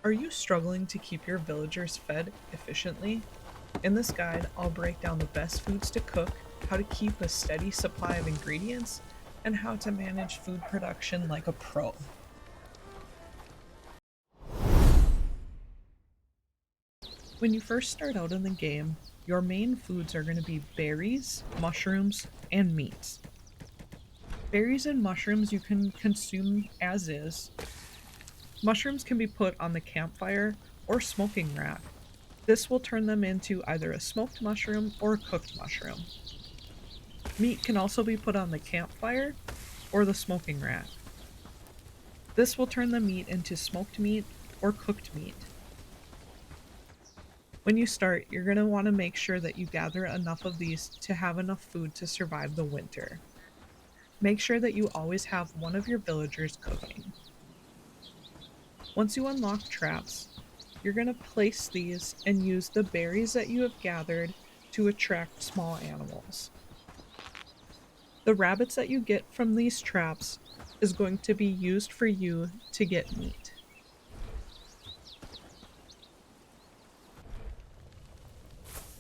Are you struggling to keep your villagers fed efficiently? In this guide, I'll break down the best foods to cook, how to keep a steady supply of ingredients, and how to manage food production like a pro. When you first start out in the game, your main foods are going to be berries, mushrooms, and meats. Berries and mushrooms you can consume as is. Mushrooms can be put on the campfire or smoking rack. This will turn them into either a smoked mushroom or a cooked mushroom. Meat can also be put on the campfire or the smoking rack. This will turn the meat into smoked meat or cooked meat. When you start, you're going to want to make sure that you gather enough of these to have enough food to survive the winter. Make sure that you always have one of your villagers cooking. Once you unlock traps, you're going to place these and use the berries that you have gathered to attract small animals. The rabbits that you get from these traps is going to be used for you to get meat.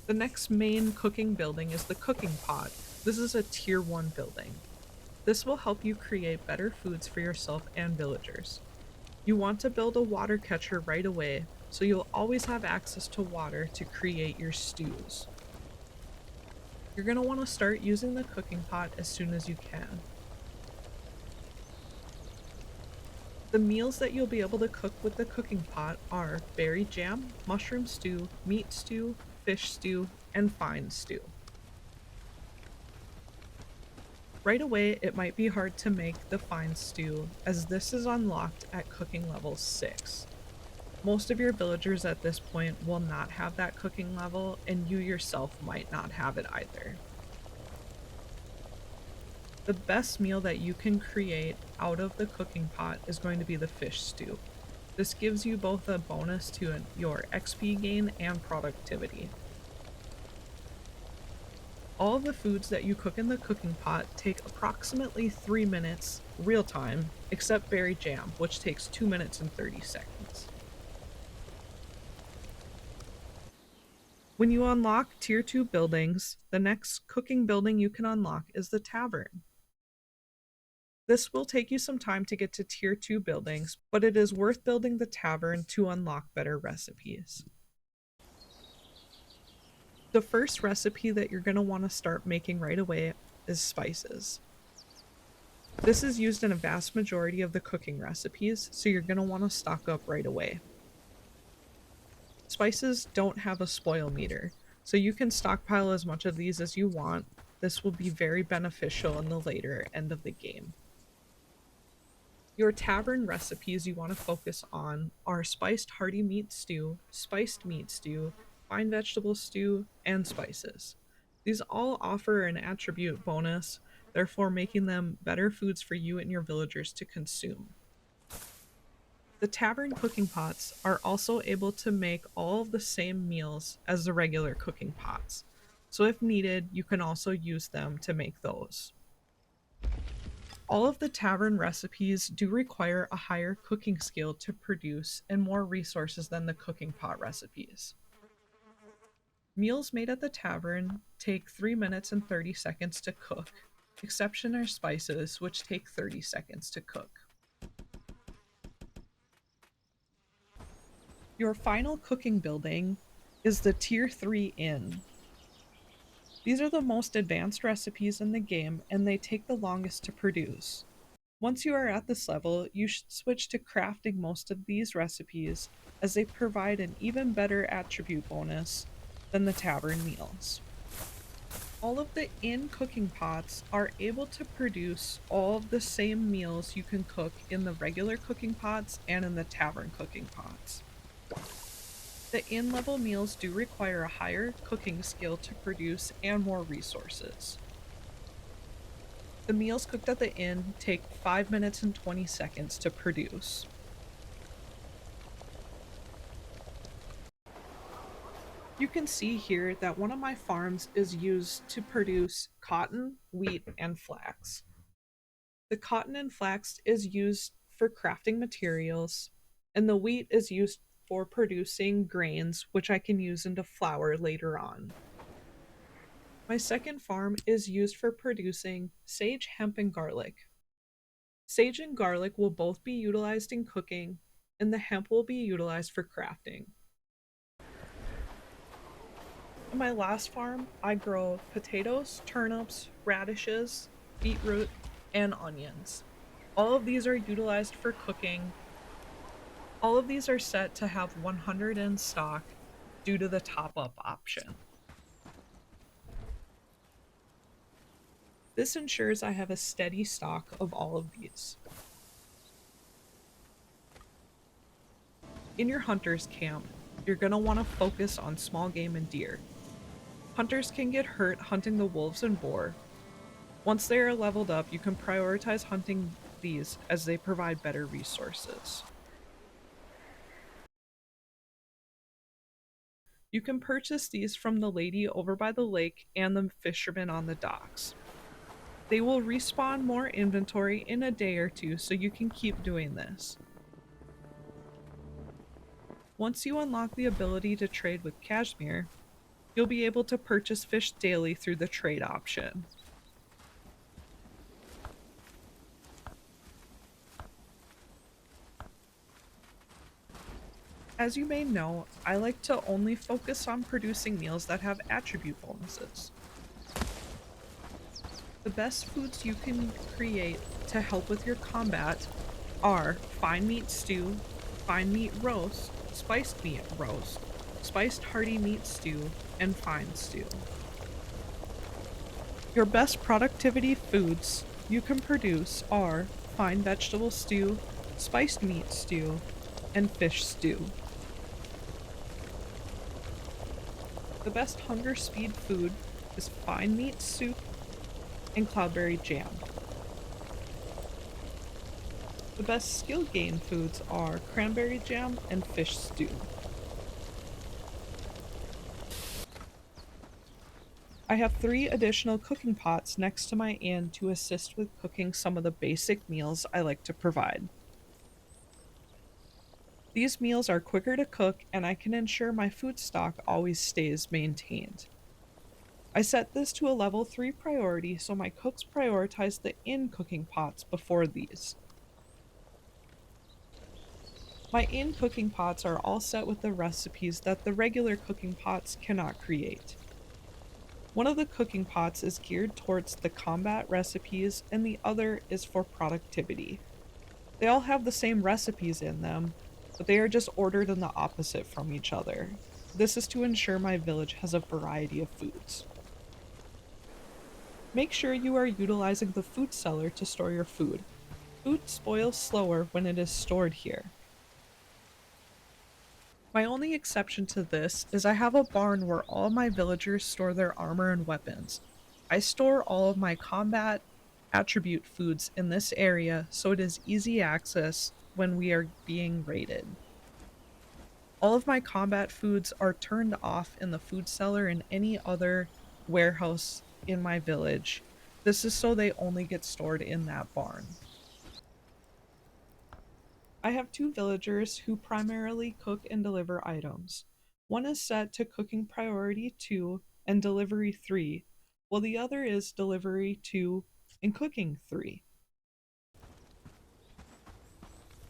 The next main cooking building is the cooking pot. This is a tier 1 building. This will help you create better foods for yourself and villagers. You want to build a water catcher right away, so you'll always have access to water to create your stews. You're going to want to start using the cooking pot as soon as you can. The meals that you'll be able to cook with the cooking pot are berry jam, mushroom stew, meat stew, fish stew, and fine stew. Right away, it might be hard to make the fine stew, as this is unlocked at cooking level 6. Most of your villagers at this point will not have that cooking level, and you yourself might not have it either. The best meal that you can create out of the cooking pot is going to be the fish stew. This gives you both a bonus to your XP gain and productivity. All of the foods that you cook in the cooking pot take approximately 3 minutes real time, except berry jam, which takes 2 minutes and 30 seconds. When you unlock tier 2 buildings, the next cooking building you can unlock is the tavern. This will take you some time to get to tier 2 buildings, but it is worth building the tavern to unlock better recipes. The first recipe that you're going to want to start making right away is spices. This is used in a vast majority of the cooking recipes, so you're going to want to stock up right away. Spices don't have a spoil meter, so you can stockpile as much of these as you want. This will be very beneficial in the later end of the game. Your tavern recipes you want to focus on are spiced hearty meat stew, spiced meat stew, fine vegetable stew, and spices. These all offer an attribute bonus, therefore making them better foods for you and your villagers to consume. The tavern cooking pots are also able to make all of the same meals as the regular cooking pots, so if needed, you can also use them to make those. All of the tavern recipes do require a higher cooking skill to produce and more resources than the cooking pot recipes. Meals made at the tavern take 3 minutes and 30 seconds to cook. Exception are spices, which take 30 seconds to cook. Your final cooking building is the Tier 3 Inn. These are the most advanced recipes in the game, and they take the longest to produce. Once you are at this level, you should switch to crafting most of these recipes, as they provide an even better attribute bonus than the tavern meals. All of the inn cooking pots are able to produce all of the same meals you can cook in the regular cooking pots and in the tavern cooking pots. The inn level meals do require a higher cooking skill to produce and more resources. The meals cooked at the inn take 5 minutes and 20 seconds to produce. You can see here that one of my farms is used to produce cotton, wheat, and flax. The cotton and flax is used for crafting materials, and the wheat is used for producing grains, which I can use into flour later on. My second farm is used for producing sage, hemp, and garlic. Sage and garlic will both be utilized in cooking, and the hemp will be utilized for crafting. In my last farm, I grow potatoes, turnips, radishes, beetroot, and onions. All of these are utilized for cooking. All of these are set to have 100 in stock due to the top up option. This ensures I have a steady stock of all of these. In your hunter's camp, you're going to want to focus on small game and deer. Hunters can get hurt hunting the wolves and boar. Once they are leveled up, you can prioritize hunting these as they provide better resources. You can purchase these from the lady over by the lake and the fisherman on the docks. They will respawn more inventory in a day or two, so you can keep doing this. Once you unlock the ability to trade with Kashmir, you'll be able to purchase fish daily through the trade option. As you may know, I like to only focus on producing meals that have attribute bonuses. The best foods you can create to help with your combat are fine meat stew, fine meat roast, spiced meat roast, spiced hearty meat stew, and fine stew. Your best productivity foods you can produce are fine vegetable stew, spiced meat stew, and fish stew. The best hunger speed food is fine meat soup and cloudberry jam. The best skill gain foods are cranberry jam and fish stew. I have 3 additional cooking pots next to my inn to assist with cooking some of the basic meals I like to provide. These meals are quicker to cook, and I can ensure my food stock always stays maintained. I set this to a level 3 priority so my cooks prioritize the inn cooking pots before these. My inn cooking pots are all set with the recipes that the regular cooking pots cannot create. One of the cooking pots is geared towards the combat recipes, and the other is for productivity. They all have the same recipes in them, but they are just ordered in the opposite from each other. This is to ensure my village has a variety of foods. Make sure you are utilizing the food cellar to store your food. Food spoils slower when it is stored here. My only exception to this is I have a barn where all my villagers store their armor and weapons. I store all of my combat attribute foods in this area so it is easy access when we are being raided. All of my combat foods are turned off in the food cellar and any other warehouse in my village. This is so they only get stored in that barn. I have 2 villagers who primarily cook and deliver items. One is set to cooking priority 2 and delivery 3, while the other is delivery 2 and cooking 3.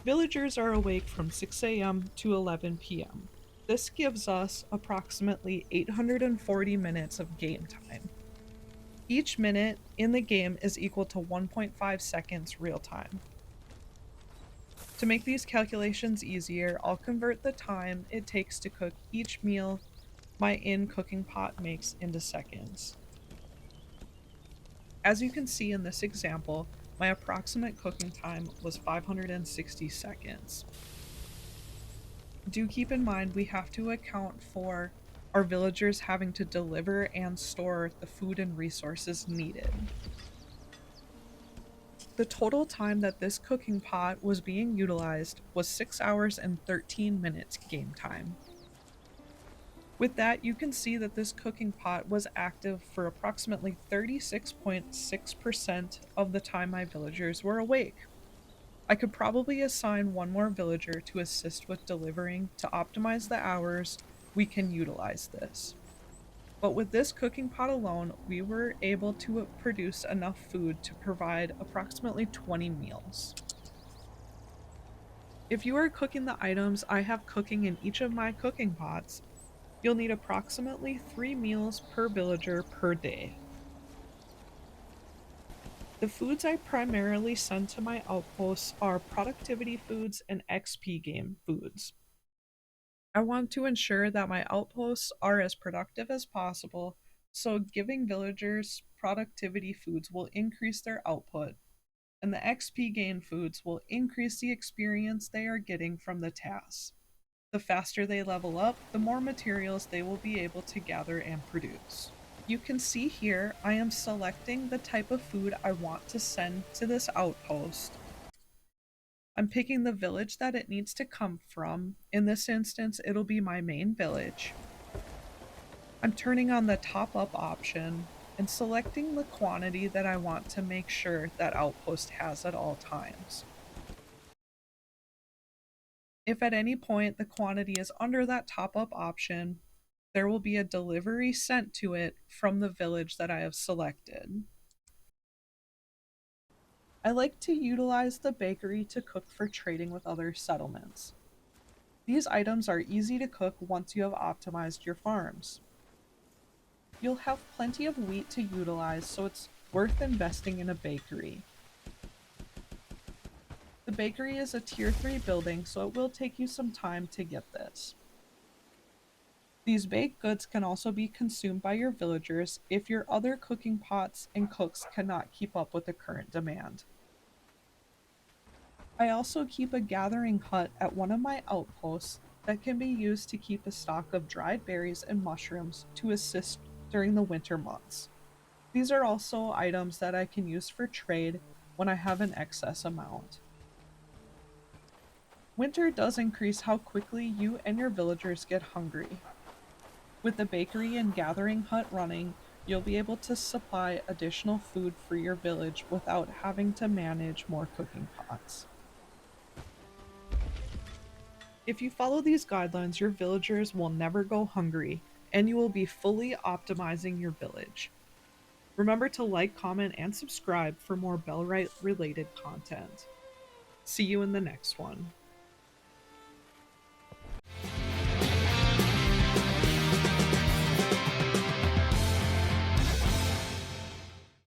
Villagers are awake from 6 a.m. to 11 p.m. This gives us approximately 840 minutes of game time. Each minute in the game is equal to 1.5 seconds real time. To make these calculations easier, I'll convert the time it takes to cook each meal my inn cooking pot makes into seconds. As you can see in this example, my approximate cooking time was 560 seconds. Do keep in mind we have to account for our villagers having to deliver and store the food and resources needed. The total time that this cooking pot was being utilized was 6 hours and 13 minutes game time. With that, you can see that this cooking pot was active for approximately 36.6% of the time my villagers were awake. I could probably assign one more villager to assist with delivering to optimize the hours we can utilize this. But with this cooking pot alone, we were able to produce enough food to provide approximately 20 meals. If you are cooking the items I have cooking in each of my cooking pots, you'll need approximately 3 meals per villager per day. The foods I primarily send to my outposts are productivity foods and XP game foods. I want to ensure that my outposts are as productive as possible, so giving villagers productivity foods will increase their output, and the XP gain foods will increase the experience they are getting from the tasks. The faster they level up, the more materials they will be able to gather and produce. You can see here I am selecting the type of food I want to send to this outpost. I'm picking the village that it needs to come from. In this instance, it'll be my main village. I'm turning on the top up option and selecting the quantity that I want to make sure that outpost has at all times. If at any point the quantity is under that top up option, there will be a delivery sent to it from the village that I have selected. I like to utilize the bakery to cook for trading with other settlements. These items are easy to cook once you have optimized your farms. You'll have plenty of wheat to utilize, so it's worth investing in a bakery. The bakery is a tier 3 building, so it will take you some time to get this. These baked goods can also be consumed by your villagers if your other cooking pots and cooks cannot keep up with the current demand. I also keep a gathering hut at one of my outposts that can be used to keep a stock of dried berries and mushrooms to assist during the winter months. These are also items that I can use for trade when I have an excess amount. Winter does increase how quickly you and your villagers get hungry. With the bakery and gathering hut running, you'll be able to supply additional food for your village without having to manage more cooking pots. If you follow these guidelines, your villagers will never go hungry, and you will be fully optimizing your village. Remember to like, comment, and subscribe for more Bellwright related content. See you in the next one.